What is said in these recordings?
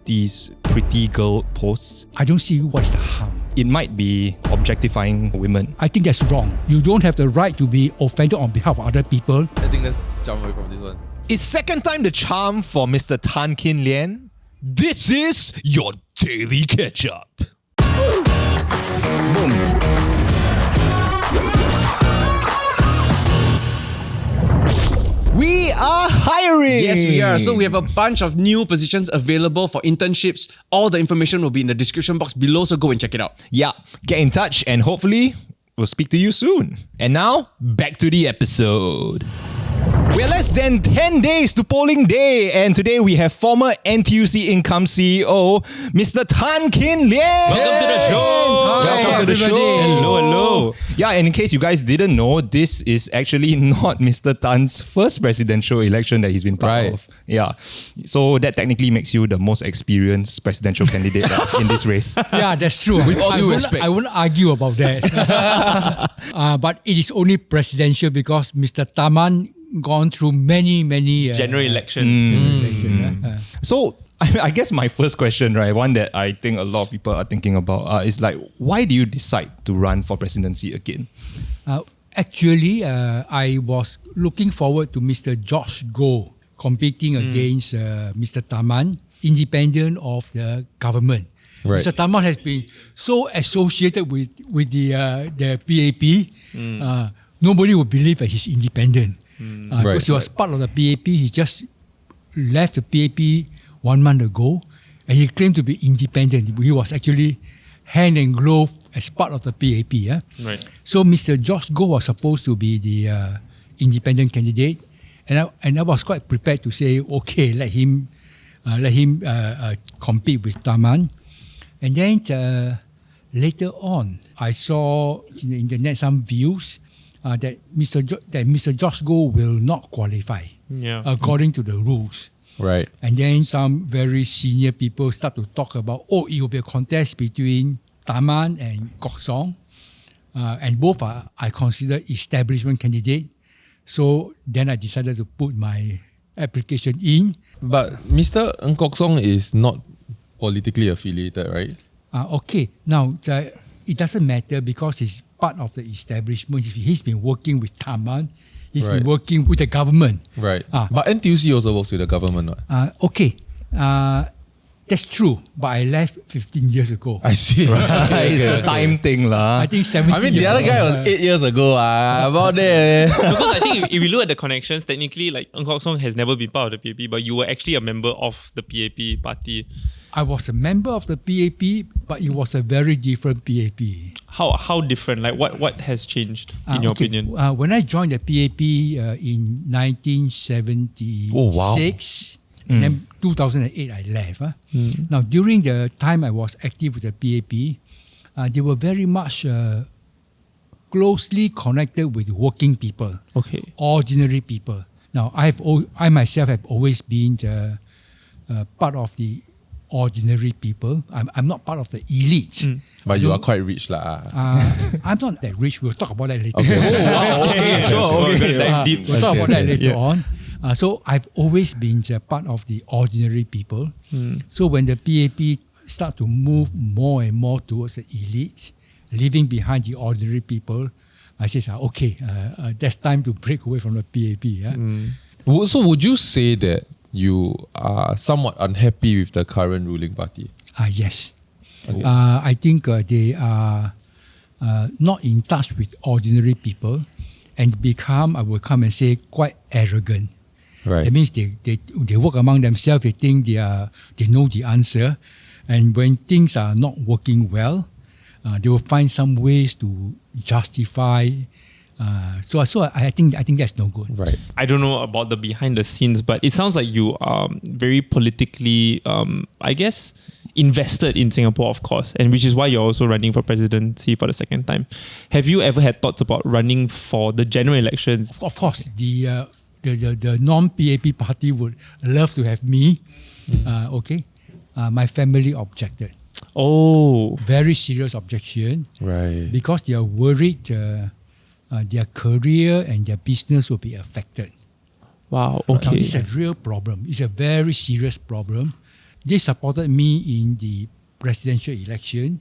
these pretty girl posts? I don't see what's the harm. It might be objectifying women. I think that's wrong. You don't have the right to be offended on behalf of other people. I think let's jump away from this one. Is second time the charm for Mr. Tan Kin Lian? This is your Daily Ketchup. Boom. We are hiring! Yes, we are. So we have a bunch of new positions available for internships. All the information will be in the description box below, so go and check it out. Yeah, get in touch and hopefully we'll speak to you soon. And now, back to the episode. We're less than 10 days to polling day, and today we have former NTUC Income CEO, Mr. Tan Kin Lian. Welcome to the show. Welcome to the show. Hello. Yeah, and in case you guys didn't know, this is actually not Mr. Tan's first presidential election that he's been part of. Yeah, so that technically makes you the most experienced presidential candidate in this race. Yeah, that's true. With all due respect. I won't argue about that. But it is only presidential because Mr. Taman gone through many General elections. So, I guess my first question, right, one that I think a lot of people are thinking about is like, why do you decide to run for presidency again? Actually, I was looking forward to Mr. George Goh competing against Mr. Taman, independent of the government. Right. Mr. Taman has been so associated with the PAP, nobody would believe that he's independent. Because he was part of the PAP, he just left the PAP 1 month ago, and he claimed to be independent. He was actually hand and glove as part of the PAP. Yeah? Right. So Mr. George Goh was supposed to be the independent candidate, and I was quite prepared to say, okay, let him compete with Taman. And then later on, I saw in the internet some views that Mr. George Goh will not qualify according to the rules. Right. And then some very senior people start to talk about, it will be a contest between Taman and Kok Song. And both are, I consider, establishment candidate. So then I decided to put my application in. But Mr. Ng Kok Song is not politically affiliated, right? Okay. Now, it doesn't matter because he's part of the establishment. He's been working with Taman. He's been working with the government. Right. But NTUC also works with the government, right? Okay. That's true. But I left 15 years ago. I see. It's the time thing lah. I think 17 I mean, the other guy was 8 years ago. About there. Because I think if you look at the connections, technically, like Ng Kok Song has never been part of the PAP, but you were actually a member of the PAP party. I was a member of the PAP, but it was a very different PAP. How different? Like what has changed in your opinion? When I joined the PAP in 1976, and then 2008 I left. Now during the time I was active with the PAP, they were very much closely connected with working people, ordinary people. Now I myself have always been part of the ordinary people. I'm not part of the elite. But you are quite rich lah. I'm not that rich. We'll talk about that later. We'll talk about that later on. So I've always been part of the ordinary people. So when the PAP start to move more and more towards the elite, leaving behind the ordinary people, I said, okay, that's time to break away from the PAP. So would you say that you are somewhat unhappy with the current ruling party? Yes. Okay. I think they are not in touch with ordinary people and become, I will come and say, quite arrogant. Right. That means they work among themselves, they think they know the answer, and when things are not working well, they will find some ways to justify. So I think that's no good. Right. I don't know about the behind the scenes, but it sounds like you are very politically, I guess, invested in Singapore, of course, and which is why you're also running for presidency for the second time. Have you ever had thoughts about running for the general elections? Of course, the non-PAP party would love to have me. My family objected. Oh. Very serious objection. Right. Because they are worried their career and their business will be affected. Wow, okay. Now, this is a real problem. It's a very serious problem. They supported me in the presidential election.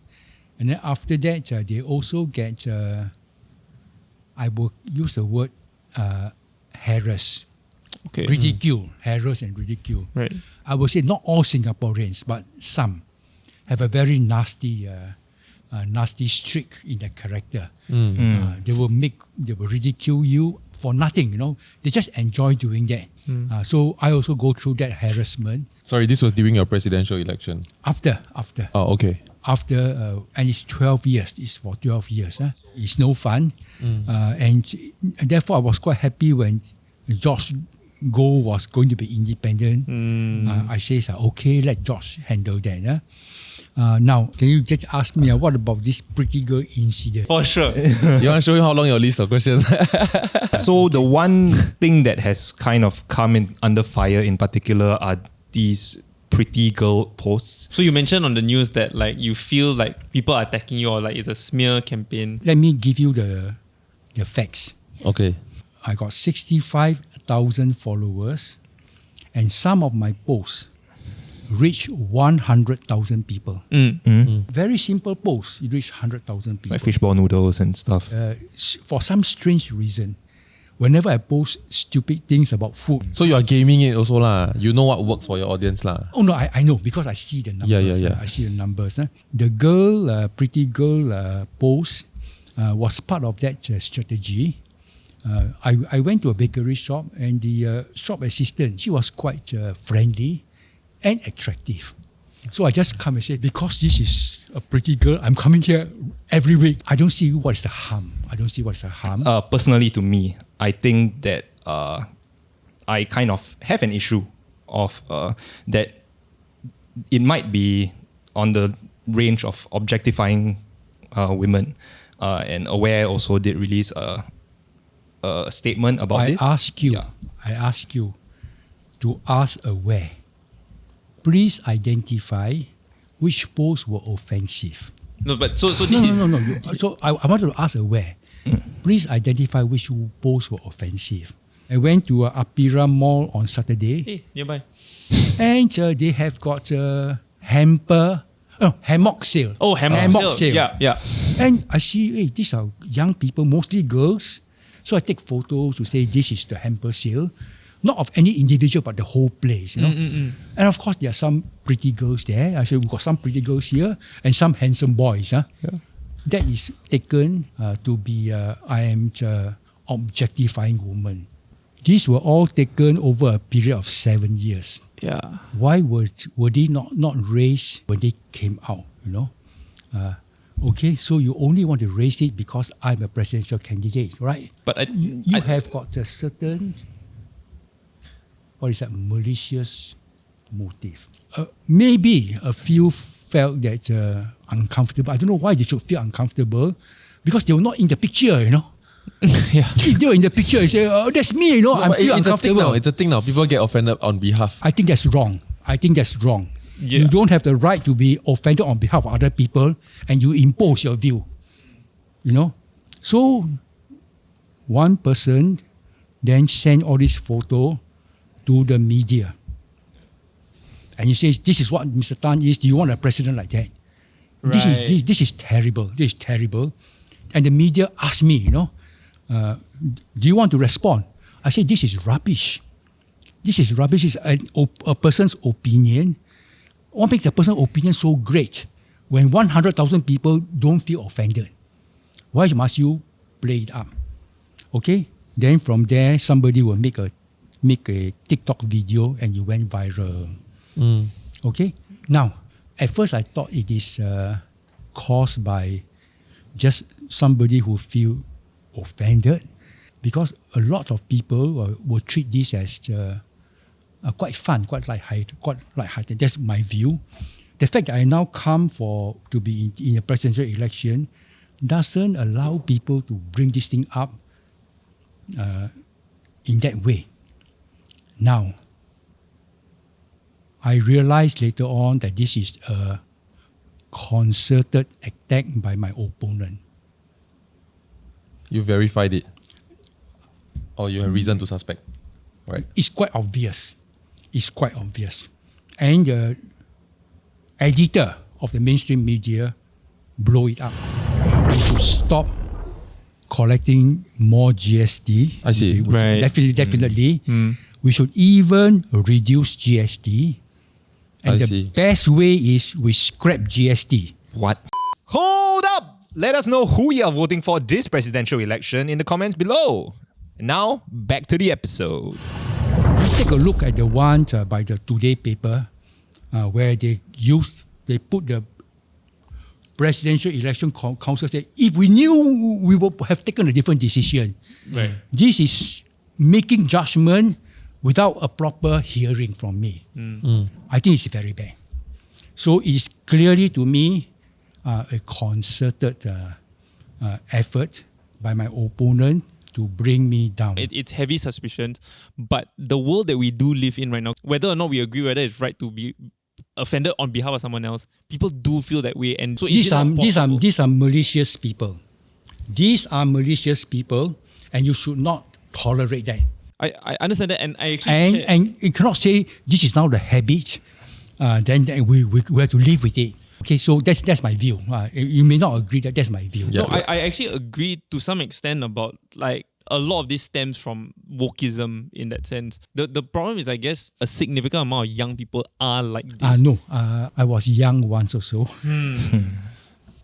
And then after that, they also get, I will use the word harass, Okay. ridicule, harass and ridicule. Right. I would say not all Singaporeans, but some have a very nasty streak in their character. They will ridicule you for nothing, you know. They just enjoy doing that. So I also go through that harassment. Sorry, this was during your presidential election. After. Oh, okay. After, and it's 12 years. It's for 12 years. It's no fun. And therefore, I was quite happy when George Goh was going to be independent. I says, okay, let George handle that. Now, can you just ask me, what about this pretty girl incident? For sure. You want to show me how long your list of questions? So the one thing that has kind of come in under fire in particular are these pretty girl posts. So you mentioned on the news that like you feel like people are attacking you or like it's a smear campaign. Let me give you the facts. Okay. I got 65,000 followers, and some of my posts reach 100,000 people. Very simple posts, it reached 100,000 people. Like fishball noodles and stuff. For some strange reason, whenever I post stupid things about food, So you are gaming it also lah. You know what works for your audience lah. oh no, I know because I see the numbers. Yeah. I see the numbers. The girl, pretty girl post was part of that strategy. I went to a bakery shop and the shop assistant, she was quite friendly and attractive. So I just come and say, because this is a pretty girl, I'm coming here every week. I don't see what is the harm. Personally, to me, I think that I kind of have an issue of that it might be on the range of objectifying women. And Aware also did release a statement about this. I ask you to ask Aware, please identify which posts were offensive. No, but so this No. So I wanted to ask Aware, please identify which posts were offensive. I went to Apira Mall on Saturday, Hey, nearby. and they have got a hammock sale. Oh, hammock sale. Yeah. And I see, hey, these are young people, mostly girls. So I take photos to say this is the hamper sale, not of any individual, but the whole place, you know. And of course, there are some pretty girls there. I said, we've got some pretty girls here and some handsome boys. That is taken to be, I am objectifying women. These were all taken over a period of 7 years. Yeah. Why were they not raised when they came out, you know? Okay, so you only want to raise it because I'm a presidential candidate, right? But You have got a certain, malicious motive. Maybe a few felt that uncomfortable. I don't know why they should feel uncomfortable, because they were not in the picture, you know. yeah. If they were in the picture, they say, oh, that's me, you know, I'm feel uncomfortable. It's a thing now. People get offended on behalf. I think that's wrong. Yeah. You don't have the right to be offended on behalf of other people, and you impose your view. You know? So, one person then sent all this photo to the media. And he says, this is what Mr. Tan is. Do you want a president like that? Right. This is terrible. This is terrible. And the media asked me, you know, do you want to respond? I said, this is rubbish. This is rubbish. It's a person's opinion. What makes a person's opinion so great when 100,000 people don't feel offended? Why must you play it up? Okay? Then from there, somebody will make a TikTok video and you went viral. Okay? Now, at first I thought it is caused by just somebody who feel offended, because a lot of people will treat this as quite fun, quite lighthearted. That's my view. The fact that I now come to be in a presidential election doesn't allow people to bring this thing up in that way. Now, I realized later on that this is a concerted attack by my opponent. You verified it. Or you have reason to suspect. Right. It's quite obvious. And editor of the mainstream media blow it up. We should stop collecting more GST. I see. Right. Definitely. We should even reduce GST. And I the see. best way is we scrap GST. What? Hold up! Let us know who you are voting for this presidential election in the comments below. Now, back to the episode. You take a look at the one by the Today paper where they put the presidential election council say, if we knew, we would have taken a different decision. Right. This is making judgment without a proper hearing from me. I think it's very bad. So it's clearly to me a concerted effort by my opponent to bring me down. It's heavy suspicion, but the world that we do live in right now, whether or not we agree whether it's right to be offended on behalf of someone else, people do feel that way. And so These are malicious people. These are malicious people, and you should not tolerate that. I understand that, and I actually And you cannot say this is now the habit. Then we have to live with it. Okay, so that's my view. You may not agree that's my view. Yeah. No, I actually agree to some extent about like a lot of this stems from wokeism in that sense. The problem is, I guess, a significant amount of young people are like this. No, I was young once or so.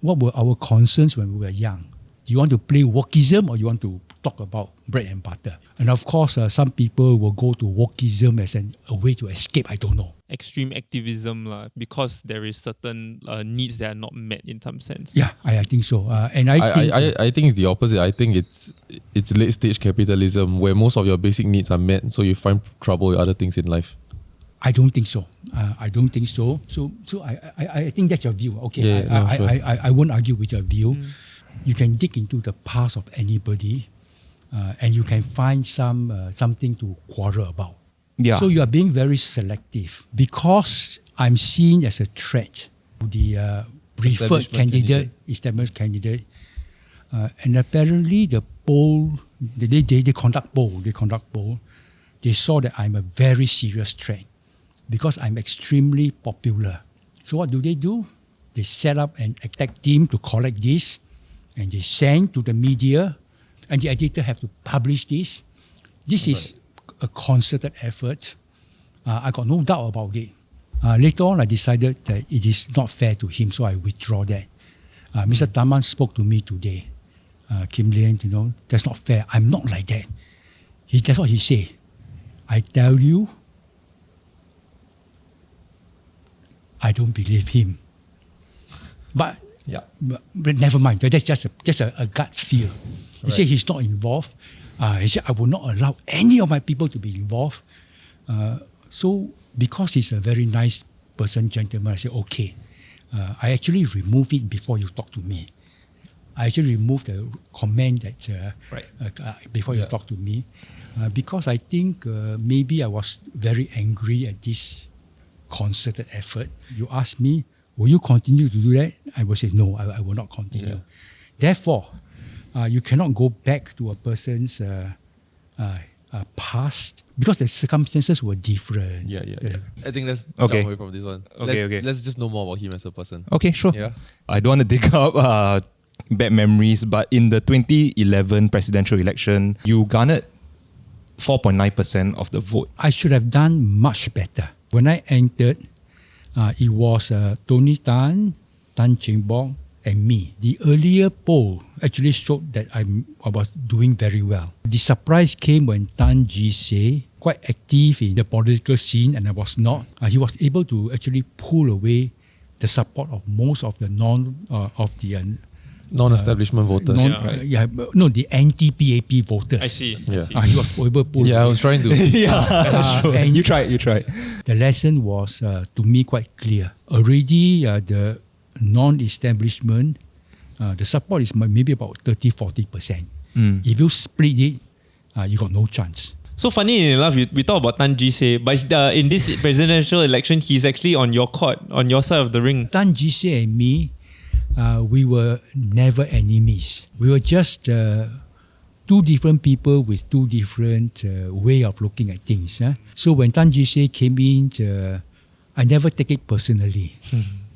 What were our concerns when we were young? Do you want to play wokeism or you want to talk about bread and butter? And of course, some people will go to wokeism as a way to escape. I don't know. Extreme activism because there is certain needs that are not met in some sense. Yeah, I think so. And I think it's the opposite. I think it's late stage capitalism where most of your basic needs are met, so you find trouble with other things in life. I don't think so. I don't think so. So I think that's your view. Okay, Sure. I won't argue with your view. You can dig into the past of anybody, and you can find something to quarrel about. Yeah. So you are being very selective because I'm seen as a threat to the preferred established candidate, and apparently the poll they conduct poll. They saw that I'm a very serious threat because I'm extremely popular. So what do? They set up an attack team to collect this, and they send to the media, and the editor have to publish this. This is a concerted effort. I got no doubt about it. Later on, I decided that it is not fair to him, so I withdraw that. Mr. Taman spoke to me today. Kin Lian, that's not fair. I'm not like that. That's what he said. I tell you, I don't believe him. But never mind. That's just a gut feel. He said he's not involved. He said, I will not allow any of my people to be involved. So because he's a very nice person, gentleman, I said, okay. I actually removed it before you talk to me. I actually removed the comment that before you talk to me. Because I think maybe I was very angry at this concerted effort. You ask me, will you continue to do that? I will say, no, I will not continue. Yeah. Therefore, you cannot go back to a person's past because the circumstances were different. Yeah. I think let's Okay. jump away from this one. Okay. Let's just know more about him as a person. Okay, sure. Yeah. I don't want to dig up bad memories, but in the 2011 presidential election, you garnered 4.9% of the vote. I should have done much better. When I entered, it was Tony Tan, Tan Cheng Bock, and me. The earlier poll actually showed that I was doing very well. The surprise came when Tan Jise, quite active in the political scene, and I was not. He was able to actually pull away the support of most of the Non-establishment voters. the anti-PAP voters. I see. Yeah. He was able to pull Yeah, I away. was trying to. Sure. and- You tried. The lesson was, to me, quite clear. Already, the non-establishment, the support is maybe about 30-40%. If you split it, you got no chance. So funny enough, we talk about Tan Jise, but in this presidential election, he's actually on your court, on your side of the ring. Tan Jise and me, we were never enemies. We were just two different people with two different way of looking at things. So when Tan Jise came in, I never take it personally.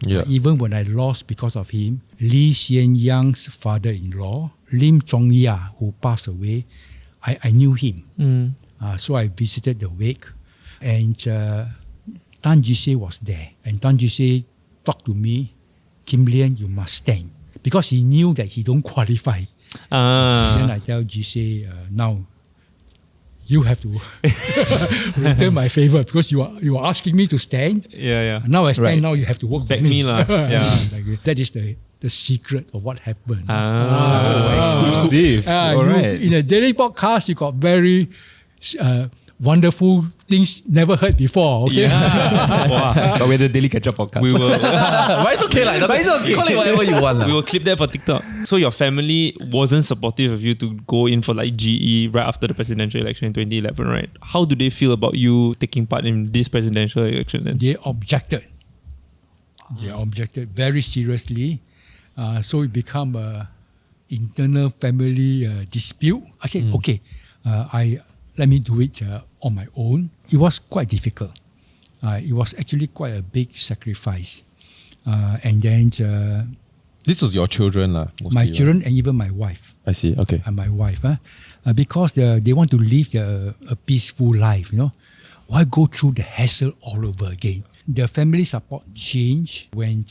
Yeah. Even when I lost because of him, Lee Hsien Yang's father-in-law, Lim Chong Ya, who passed away, I knew him. So I visited the wake, and Tan Jise was there. And Tan Jise talked to me, Kim Lian, you must stand. Because he knew that he don't qualify. Then I tell Jise, now you have to return my favor because you are asking me to stand. Yeah. Now I stand, Right. now you have to work Back for me. me lah. Yeah. Like, that is the secret of what happened. Exclusive. All right. In a daily podcast, you got very wonderful things never heard before. Okay. Yeah. Wow. But we're the Daily Ketchup podcast. We will But it's okay, like, But it's okay. Call it whatever you want. we will clip that for TikTok. So your family wasn't supportive of you to go in for like GE right after the presidential election in 2011, right? How do they feel about you taking part in this presidential election then? They objected. They objected very seriously. So it became a internal family dispute. I said, okay, let me do it on my own. It was quite difficult. It was actually quite a big sacrifice. And then This was your children, lah. my children and even my wife. I see. Okay. And my wife, because they want to live a peaceful life, Why go through the hassle all over again? The family support changed when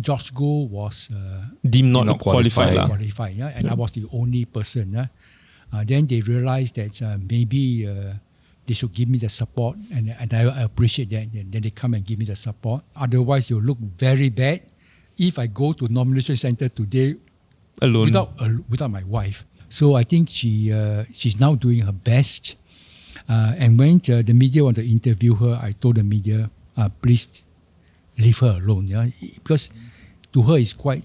George Goh was Deemed not, Not qualified. qualified. lah. qualified, and I was the only person. Then they realized that maybe they should give me the support, and I appreciate that. And then they come and give me the support. Otherwise, you'll look very bad if I go to nomination center today Alone. without my wife. So I think she's now doing her best. And when the media want to interview her, I told the media, please leave her alone, because to her it's quite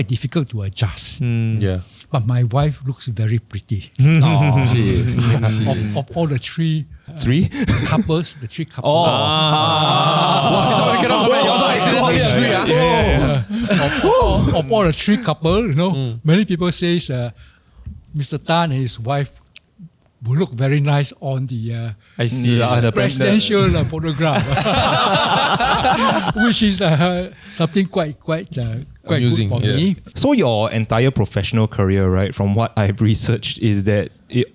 difficult to adjust. Yeah. But my wife looks very pretty. She is. Of all the three Three? couples, Wow, so we cannot comment. You're not accidentally agree, of all the three couple, many people says Mr. Tan and his wife will look very nice on the I see. The presidential photograph, which is something quite Amusing, good for yeah. me. So your entire professional career, right, from what I've researched, is that it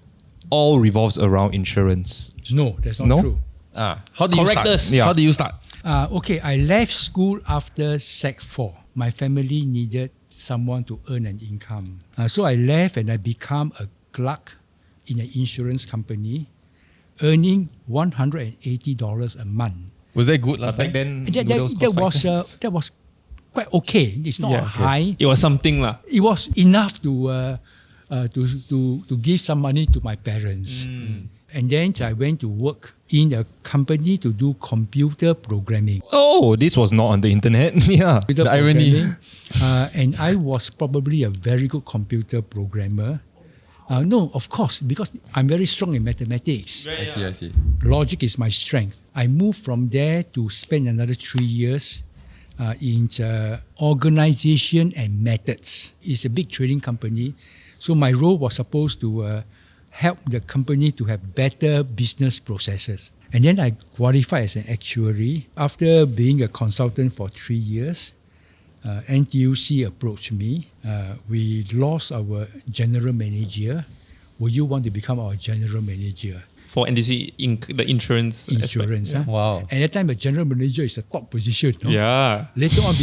all revolves around insurance. No, that's not No? true. How do you Correct start? us. Yeah. How do you start? Okay, I left school after Sec 4. My family needed someone to earn an income. So I left and I became a clerk in an insurance company, earning $180 a month. Was that good last Back time? then, And noodles cost 5 cents. that was quite okay. It's not high. It was something lah. It was enough to give some money to my parents. And then I went to work in a company to do computer programming. Oh, this was not on the internet. Yeah. Computer The irony. programming. And I was probably a very good computer programmer. No, of course, because I'm very strong in mathematics. I see. Logic is my strength. I moved from there to spend another 3 years in organization and methods. It's a big trading company. So my role was supposed to help the company to have better business processes. And then I qualified as an actuary. After being a consultant for 3 years, NTUC approached me. We lost our general manager. Would you want to become our general manager? For NDC, the insurance. Insurance. aspect. Wow. And at that time, the general manager is a top position. No? Yeah. Later on,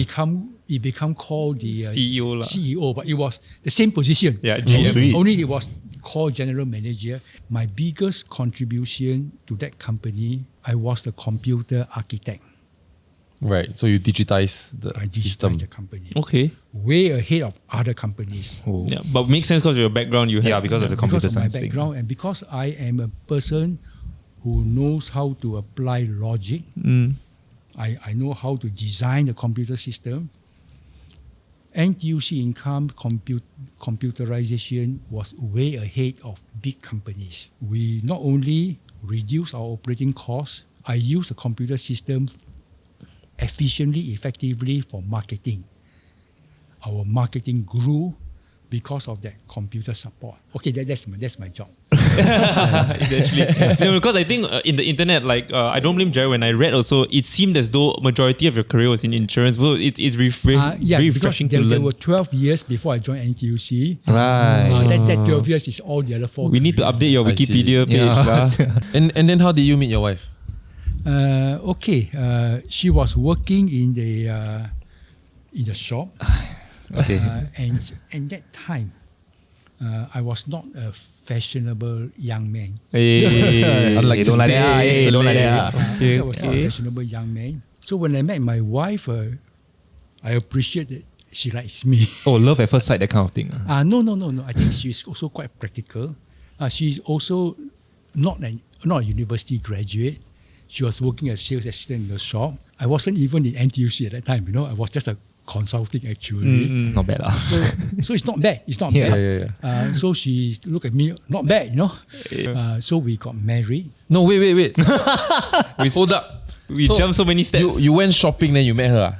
it become called the CEO lah. CEO, but it was the same position. Yeah, GM. sweet. Only it was called general manager. My biggest contribution to that company, I was the computer architect. Right. So you digitize the I system. digitized the company. Okay. Way ahead of other companies. Oh. Yeah, but makes sense because of your background you have. Yeah, because of the computer Because of my science thing. background and because I am a person who knows how to apply logic. I know how to design the computer system. NTUC income computerization was way ahead of big companies. We not only reduce our operating costs, I use the computer system efficiently, effectively for marketing. Our marketing grew because of that computer support. Okay, that's my job. Eventually. No, because I think in the internet, I don't blame Jerry. When I read also, it seemed as though majority of your career was in insurance. Well, it's very refreshing to there learn. were 12 years before I joined NTUC. Right. That 12 years is all the other 4 We need to careers. update your I see. Wikipedia page. Yeah. lah. And then how did you meet your wife? She was working in the shop. Okay. And that time, I was not a fashionable young man. Hey. Unlike don't like that. today, Don't like that. Okay, I was not a fashionable young man. So when I met my wife, I appreciate that she likes me. Oh, love at first sight, that kind of thing. No. I think she's also quite practical. She's also not a university graduate. She was working as sales assistant in the shop. I wasn't even in NTUC at that time, I was just a consulting actually. Not bad. So it's not bad. It's not Yeah. bad. So she looked at me, not bad, So we got married. No, wait. Hold up. We jumped so many steps. You went shopping, then you met her.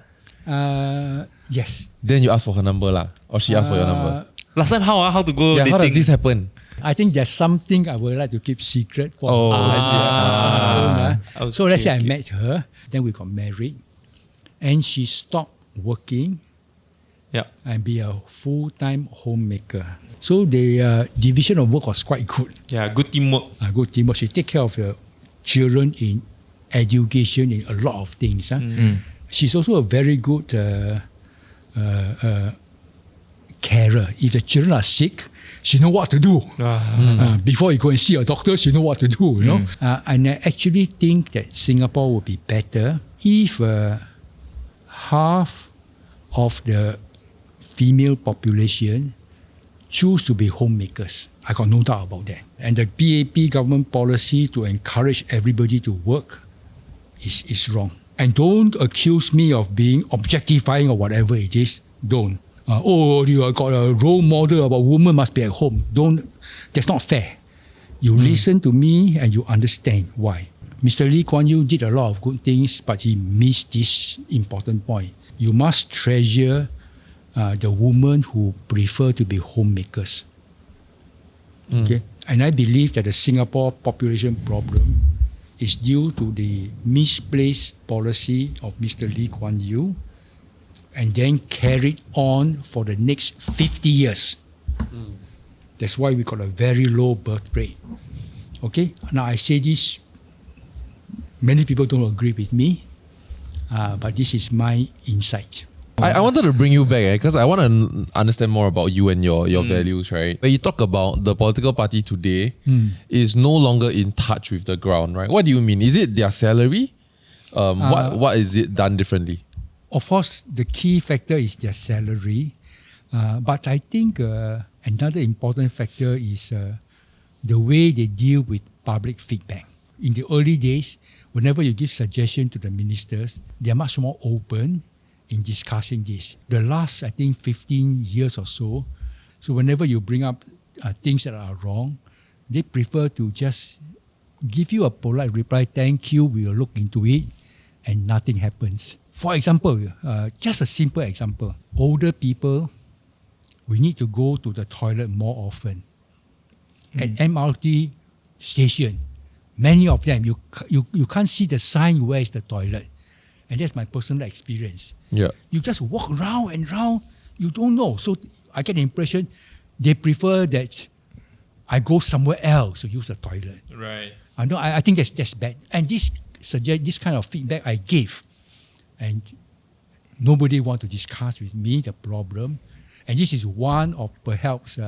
Yes. Then you asked for her number, or she asked for your number. Last time, how to go Yeah, dating? how does this happen? I think there's something I would like to keep secret for. Oh, So let's say I okay. met her, then we got married, and she stopped working Yeah. and be a full-time homemaker. So the division of work was quite good. Yeah, good teamwork. Good teamwork. She take care of the children in education, in a lot of things. She's also a very good carer. If the children are sick, she know what to do. Before you go and see a doctor, she know what to do. And I actually think that Singapore would be better if half of the female population choose to be homemakers. I got no doubt about that. And the PAP government policy to encourage everybody to work is wrong. And don't accuse me of being objectifying or whatever it is. Don't. You got a role model about women must be at home. Don't. That's not fair. You listen to me and you understand why. Mr. Lee Kuan Yew did a lot of good things, but he missed this important point. You must treasure the women who prefer to be homemakers. Okay, and I believe that the Singapore population problem is due to the misplaced policy of Mr. Lee Kuan Yew, and then carried on for the next 50 years. That's why we got a very low birth rate. Okay, now I say this, many people don't agree with me, but this is my insight. I wanted to bring you back because I want to understand more about you and your values, right? When you talk about the political party today is no longer in touch with the ground, right? What do you mean? Is it their salary? What is it done differently? Of course, the key factor is their salary, but I think another important factor is the way they deal with public feedback. In the early days, whenever you give suggestion to the ministers, they are much more open in discussing this. The last, I think, 15 years or so, whenever you bring up things that are wrong, they prefer to just give you a polite reply, thank you, we will look into it, and nothing happens. For example, just a simple example, older people, we need to go to the toilet more often. At MRT station, many of them, you can't see the sign where is the toilet. And that's my personal experience. Yeah. You just walk round and round, you don't know. So I get the impression they prefer that I go somewhere else to use the toilet. Right. I think that's bad. And this kind of feedback I gave, and nobody want to discuss with me the problem. And this is one of perhaps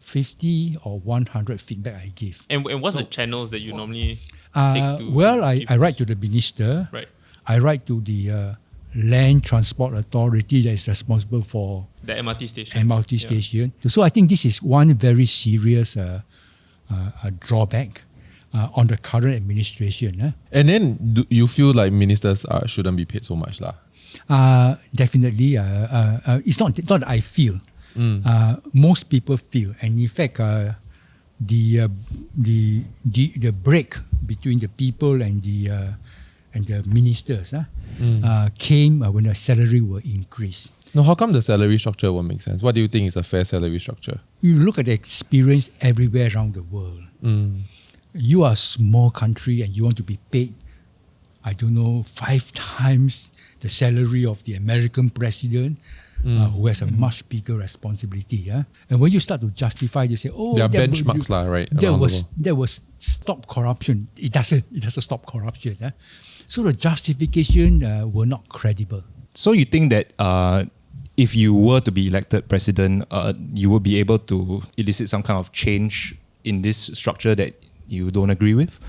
50 or 100 feedback I give. And what's the channels that you normally take to? I write to the minister. Right. I write to the Land Transport Authority that is responsible for The MRT station. station. So I think this is one very serious drawback on the current administration. And then do you feel like ministers shouldn't be paid so much, lah? Definitely. It's not that I feel. Most people feel, and in fact, the break between the people and and the ministers came when the salary were increased. Now, how come the salary structure won't make sense? What do you think is a fair salary structure? You look at the experience everywhere around the world. You are a small country and you want to be paid, 5 times the salary of the American president, who has a much bigger responsibility. And when you start to justify, you say, there are benchmarks, right? That was stop corruption. It doesn't stop corruption. So the justification were not credible. So you think that if you were to be elected president, you would be able to elicit some kind of change in this structure that you don't agree with?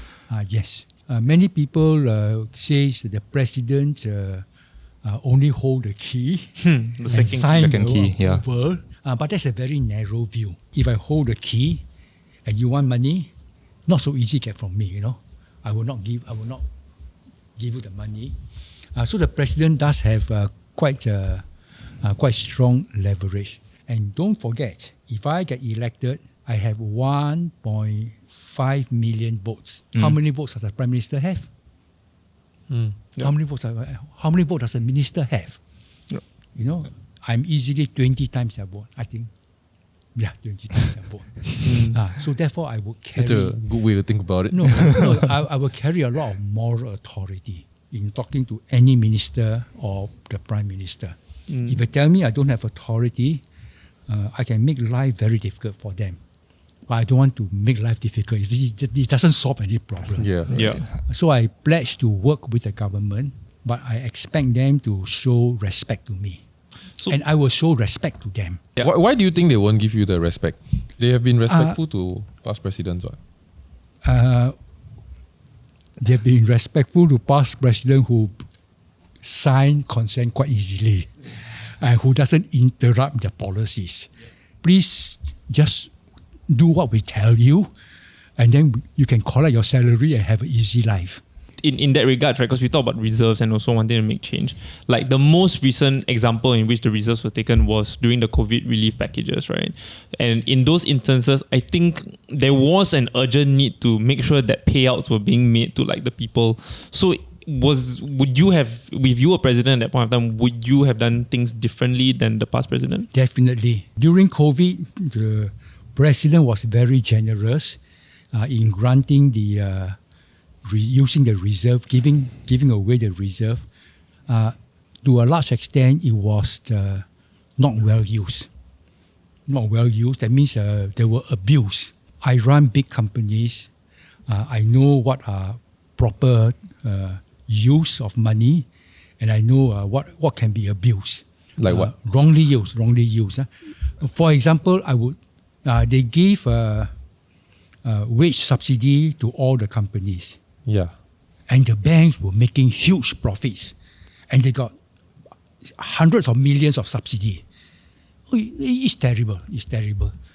Yes. Many people say the president only hold the key The and sign second key, yeah. approval. But that's a very narrow view. If I hold the key and you want money, not so easy get from me, I will not give you the money. So the president does have quite strong leverage. And don't forget, if I get elected, I have 1.5 million votes. How many votes does the prime minister have? How many votes does the minister have? Yep. I'm easily 20 times their vote, I think. Yeah, 20 times their vote. So therefore, I would carry... That's a good way to think about it. No, I will carry a lot of moral authority in talking to any minister or the prime minister. If you tell me I don't have authority, I can make life very difficult for them. But I don't want to make life difficult. It doesn't solve any problem. Yeah. So I pledge to work with the government, but I expect them to show respect to me. And I will show respect to them. Yeah. Why do you think they won't give you the respect? They have been respectful to past presidents, what? They've been respectful to past president who sign consent quite easily and who doesn't interrupt the policies. Please just do what we tell you, and then you can collect your salary and have an easy life. In that regard, right, because we talk about reserves and also wanting to make change, like the most recent example in which the reserves were taken was during the COVID relief packages, right? And in those instances, I think there was an urgent need to make sure that payouts were being made to like the people. So would you have, if you were president at that point of time, would you have done things differently than the past president? Definitely. During COVID, the president was very generous in granting the using the reserve, giving away the reserve. To a large extent, it was not well used. Not well used. That means there were abuse. I run big companies. I know what are proper use of money, and I know what can be abused. Like what? Wrongly used. For example, they gave wage subsidy to all the companies. Yeah. And the banks were making huge profits. And they got hundreds of millions of subsidy. It's terrible.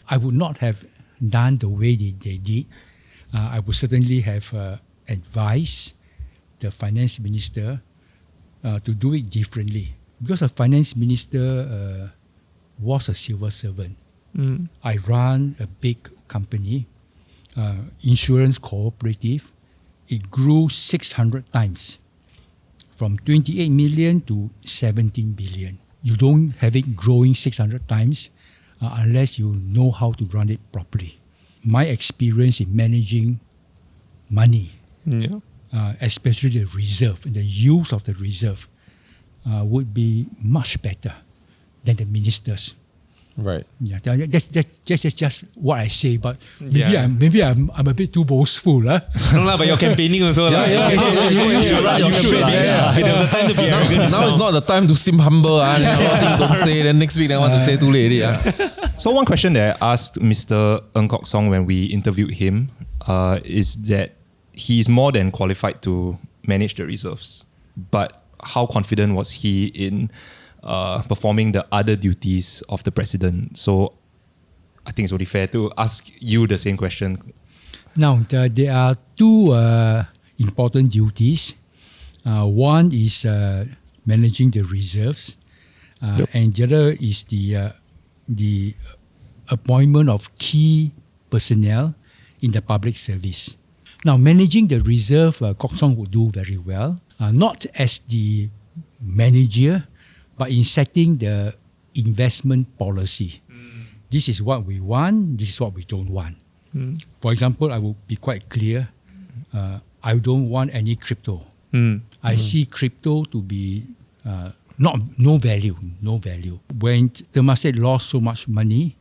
I would not have done the way they did. I would certainly have advised the finance minister to do it differently. Because the finance minister was a civil servant. I run a big company, insurance cooperative. It grew 600 times, from 28 million to 17 billion. You don't have it growing 600 times unless you know how to run it properly. My experience in managing money, especially the reserve, and the use of the reserve, would be much better than the ministers. Right. Yeah, that's just what I say, but maybe I'm a bit too boastful. No, but you're campaigning also. You should run your campaign. There's a time to be arrogant. Now is not the time to seem humble. Then a lot of things don't say. Then next week, I want to say too late. So one question that I asked Mr. Ng Kok Song when we interviewed him is that he's more than qualified to manage the reserves. But how confident was he in performing the other duties of the president? So I think it's only fair to ask you the same question. Now, there are two important duties. One is managing the reserves, and the other is the appointment of key personnel in the public service. Now, managing the reserve, Kok Song would do very well, not as the manager, but in setting the investment policy. This is what we want, this is what we don't want. For example, I will be quite clear. I don't want any crypto. I see crypto to be no value. When Temasek lost so much money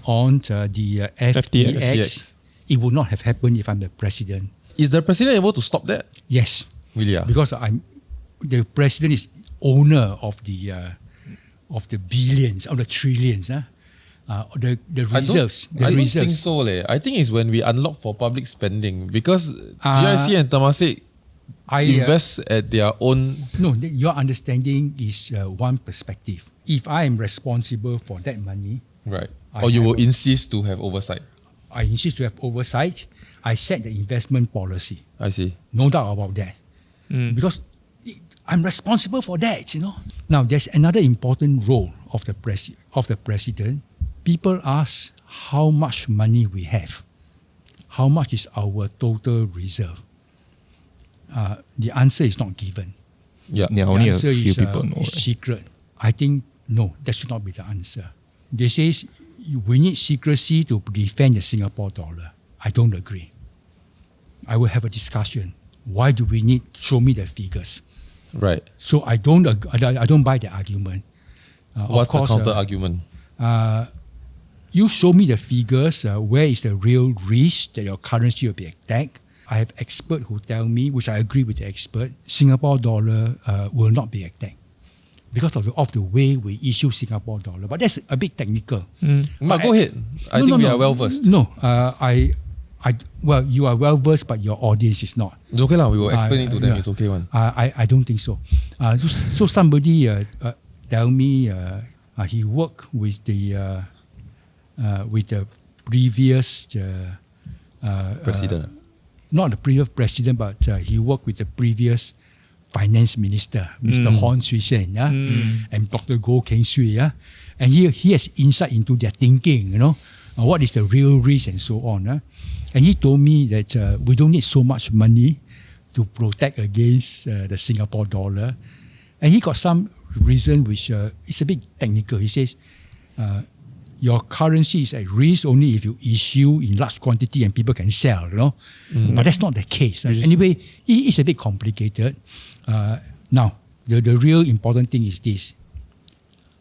on the FTX, it would not have happened if I'm the president. Is the president able to stop that? Yes. Really? Because the president is owner of the billions, of the trillions, the reserves. I don't think so. I think it's when we unlock for public spending because GIC and Temasek invest at their own. No, your understanding is one perspective. If I am responsible for that money, right, or you will insist to have oversight. I insist to have oversight. I set the investment policy. I see. No doubt about that. Because I'm responsible for that, Now, there's another important role of the president. People ask how much money we have. How much is our total reserve? The answer is not given. Yeah, only a answer few is, people know. Is secret. I think, no, that should not be the answer. They say we need secrecy to defend the Singapore dollar. I don't agree. I will have a discussion. Why do we need? Show me the figures. Right. So I don't buy the argument. What's the counter argument? You show me the figures. Where is the real risk that your currency will be attacked? I have experts who tell me, which I agree with the expert, Singapore dollar will not be attacked because of the way we issue Singapore dollar. But that's a bit technical. But go ahead. I think we are well versed. No, well, you are well versed, but your audience is not. It's okay lah. We will explain it to them. It's okay one. I don't think so. So somebody tell me he worked with the previous President. Not the previous president, but he worked with the previous finance minister, Mr. Hon Swee Sen, and Dr. Goh Keng Swee, and he has insight into their thinking, what is the real risk and so on. And he told me that we don't need so much money to protect against the Singapore dollar. And he got some reason which is a bit technical. He says, your currency is at risk only if you issue in large quantity and people can sell, But that's not the case. Anyway, it's a bit complicated. Now, the real important thing is this.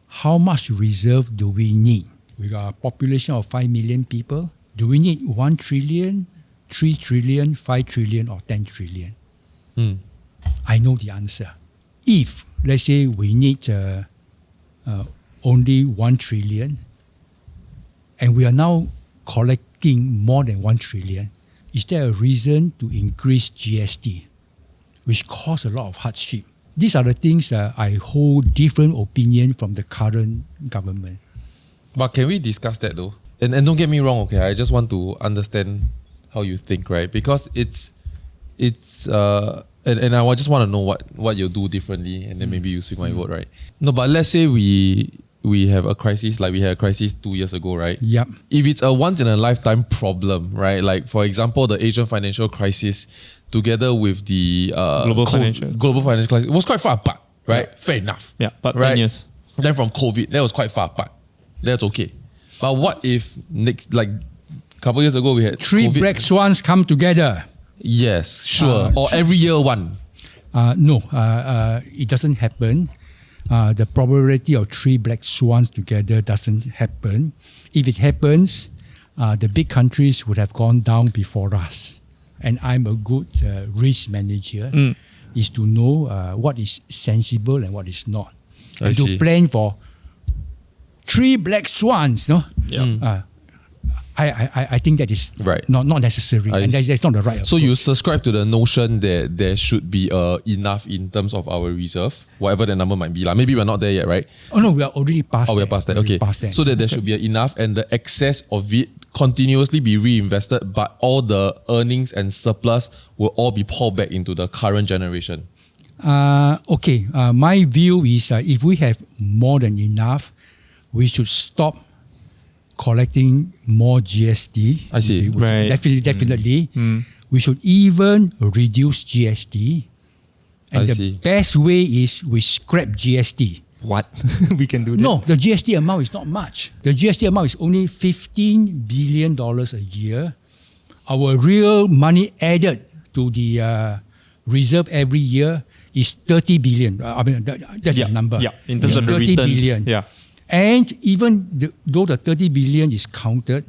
How much reserve do we need? We got a population of 5 million people. Do we need 1 trillion, 3 trillion, 5 trillion, or 10 trillion? I know the answer. If, let's say, we need only 1 trillion, and we are now collecting more than 1 trillion, is there a reason to increase GST, which cause a lot of hardship? These are the things I hold different opinion from the current government. But can we discuss that though? And don't get me wrong, okay? I just want to understand how you think, right? Because it's and I just want to know what you'll do differently, and then maybe you swing my vote, right? No, but let's say we have a crisis like we had a crisis 2 years ago, right? Yep. If it's a once in a lifetime problem, right? Like for example, the Asian financial crisis together with the global financial crisis, it was quite far apart, right? Yeah. Fair enough. Yeah, but right? 10 years. Then from COVID, that was quite far apart. That's okay. But what if a couple years ago we had 3 COVID? black swans come together? Yes, sure. Or every year one. No, it doesn't happen. The probability of 3 black swans together doesn't happen. If it happens, the big countries would have gone down before us. And I'm a good risk manager, is to know what is sensible and what is not. And to plan for 3 black swans, Yeah. I think that is right. not necessary, and that's not the right approach. So you subscribe to the notion that there should be enough in terms of our reserve, whatever the number might be. Maybe we're not there yet, right? Oh no, we are already past. We're past that. Okay. So that there should be enough, and the excess of it continuously be reinvested, but all the earnings and surplus will all be poured back into the current generation. Okay. My view is if we have more than enough, we should stop collecting more GST. I see. Right. Definitely. We should even reduce GST. And I the see. best way is we scrap GST. What? We can do that? No, the GST amount is not much. The GST amount is only $15 billion a year. Our real money added to the reserve every year is 30 billion. I mean, that's a number. Yeah, in terms of the 30 returns. billion. Yeah. And even though the 30 billion is counted,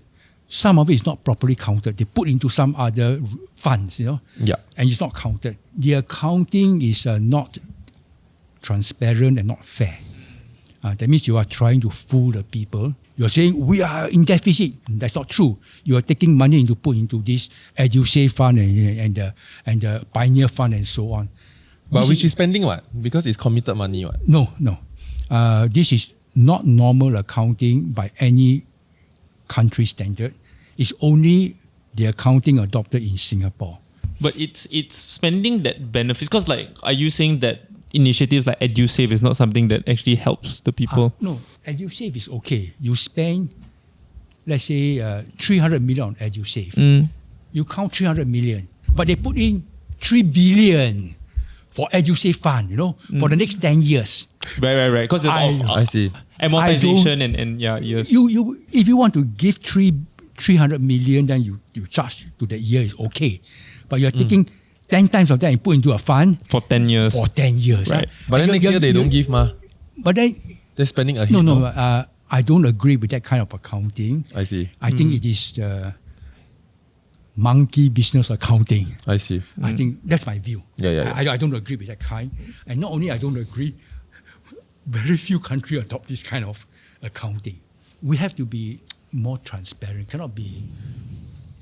some of it is not properly counted. They put into some other funds, Yeah. and it's not counted. The accounting is not transparent and not fair. That means you are trying to fool the people. You're saying we are in deficit. That's not true. You are taking money to put into this EduSave fund and the Pioneer fund and so on. But which is spending what? Because it's committed money what? No. This is not normal accounting by any country standard. It's only the accounting adopted in Singapore. But it's spending that benefits. Because are you saying that initiatives like EduSave is not something that actually helps the people? No, EduSave is okay. You spend, let's say, 300 million on EduSave. You count 300 million, but they put in 3 billion for EduSave fund, for the next 10 years. Right. Because I see. amortization and years. You if you want to give 300 million, then you charge to the year is okay. But you're taking 10 times of that and put into a fund For 10 years. for 10 years. Right. But then next year they don't give ma. But then, They're spending ahead. no, I don't agree with that kind of accounting. I see. I think it is monkey business accounting. I see. I think that's my view. Yeah. I don't agree with that kind. And not only I don't agree, very few countries adopt this kind of accounting. We have to be more transparent. Cannot be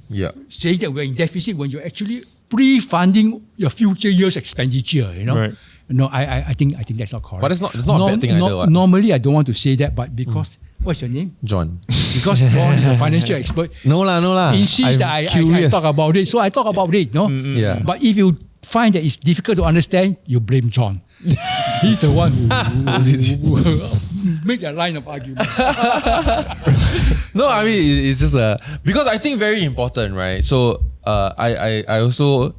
Yeah. saying that we're in deficit when you're actually pre-funding your future years' expenditure. Right. No, I think that's not correct. But it's not a bad thing either, what? Normally, I don't want to say that, but because what's your name? John. Because John is a financial expert. No lah. Insists that I talk about it, so I talk about it. No, Yeah. But if you find that it's difficult to understand, you blame John. He's the one who make that line of argument. No, I mean it's just because I think very important, right? So I also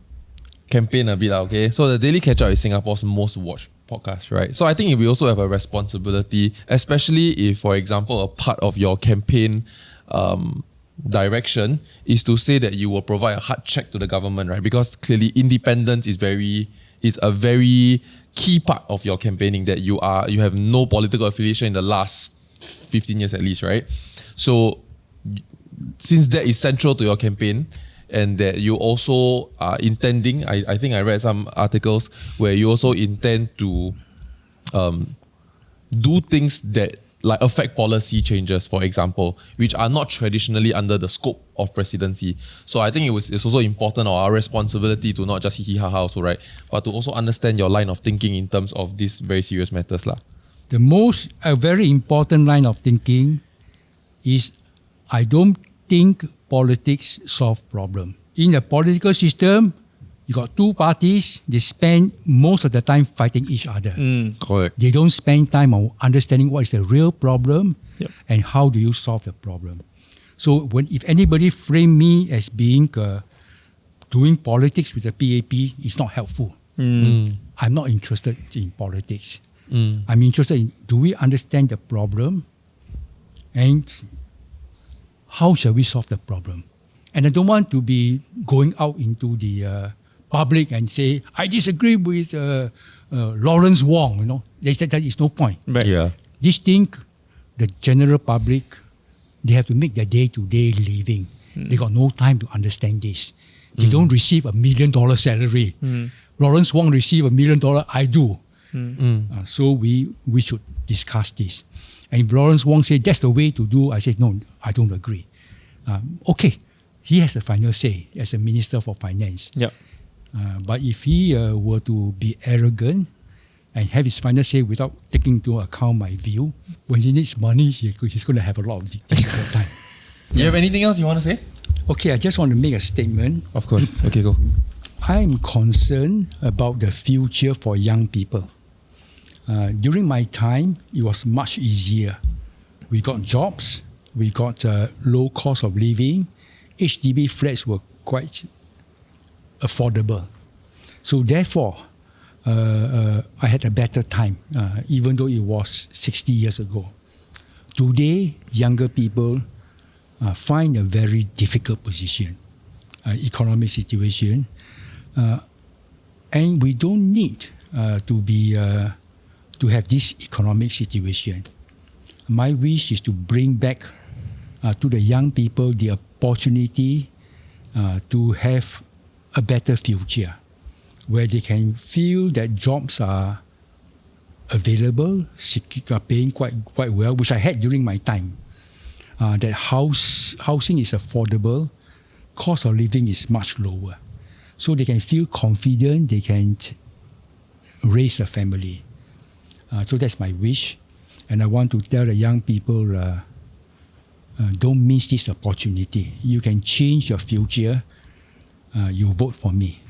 campaign a bit, okay? So the Daily Ketchup is Singapore's most watched podcast, right? So I think we also have a responsibility, especially if, for example, a part of your campaign direction is to say that you will provide a hard check to the government, right? Because clearly independence is a very key part of your campaigning, that you have no political affiliation in the last 15 years at least, right? So since that is central to your campaign, and that you also are intending, I think I read some articles where you also intend to do things that like affect policy changes, for example, which are not traditionally under the scope of presidency. So I think it's also important, or our responsibility, to not just hee ha ha also, right? But to also understand your line of thinking in terms of these very serious matters. A very important line of thinking is, I don't think politics solve problem. In a political system, you got two parties, they spend most of the time fighting each other. Correct. They don't spend time on understanding what is the real problem and how do you solve the problem. So if anybody frame me as being doing politics with the PAP, it's not helpful. I'm not interested in politics. I'm interested in, do we understand the problem and how shall we solve the problem? And I don't want to be going out into the public and say, I disagree with Lawrence Wong. That is no point. Right. Yeah. This thing, the general public, they have to make their day-to-day living. They got no time to understand this. They don't receive $1 million salary. Lawrence Wong receive $1 million, I do. So we should discuss this. And if Lawrence Wong said that's the way to do, I said, no, I don't agree. Okay, he has the final say as a Minister for Finance. Yep. But if he were to be arrogant and have his final say without taking into account my view, when he needs money, he's going to have a lot of difficult time. You have anything else you want to say? Okay, I just want to make a statement. Of course. Okay, go. I'm concerned about the future for young people. During my time, it was much easier. We got jobs, we got low cost of living, HDB flats were quite affordable. So therefore, I had a better time, even though it was 60 years ago. Today, younger people find a very difficult position, economic situation, and we don't need to have this economic situation. My wish is to bring back to the young people the opportunity to have a better future, where they can feel that jobs are available, are paying quite well, which I had during my time. That housing is affordable, cost of living is much lower. So they can feel confident, they can raise a family. So that's my wish. And I want to tell the young people, don't miss this opportunity. You can change your future. You vote for me.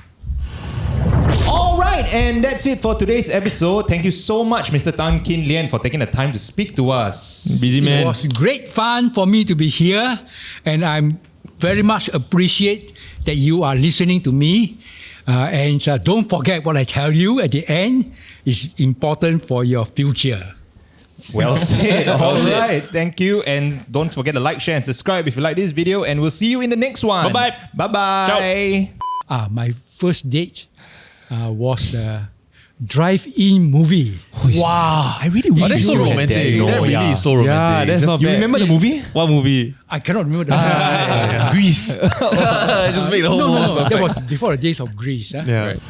All right, and that's it for today's episode. Thank you so much, Mr. Tan Kin Lian, for taking the time to speak to us. Busy man. It was great fun for me to be here, and I'm very much appreciate that you are listening to me. And don't forget what I tell you at the end is important for your future. Well said. All right, thank you. And don't forget to like, share, and subscribe if you like this video. And we'll see you in the next one. Bye-bye. Bye-bye. My first date was a drive-in movie. Wow, I really wish Oh, that's so you had romantic. that, you know. That really Yeah. is so romantic. Yeah, that's Just- not You bad. remember the movie? What movie? I cannot remember the Greece. Just make the whole No, world that perfect. was before the days of Greece. Yeah. Right.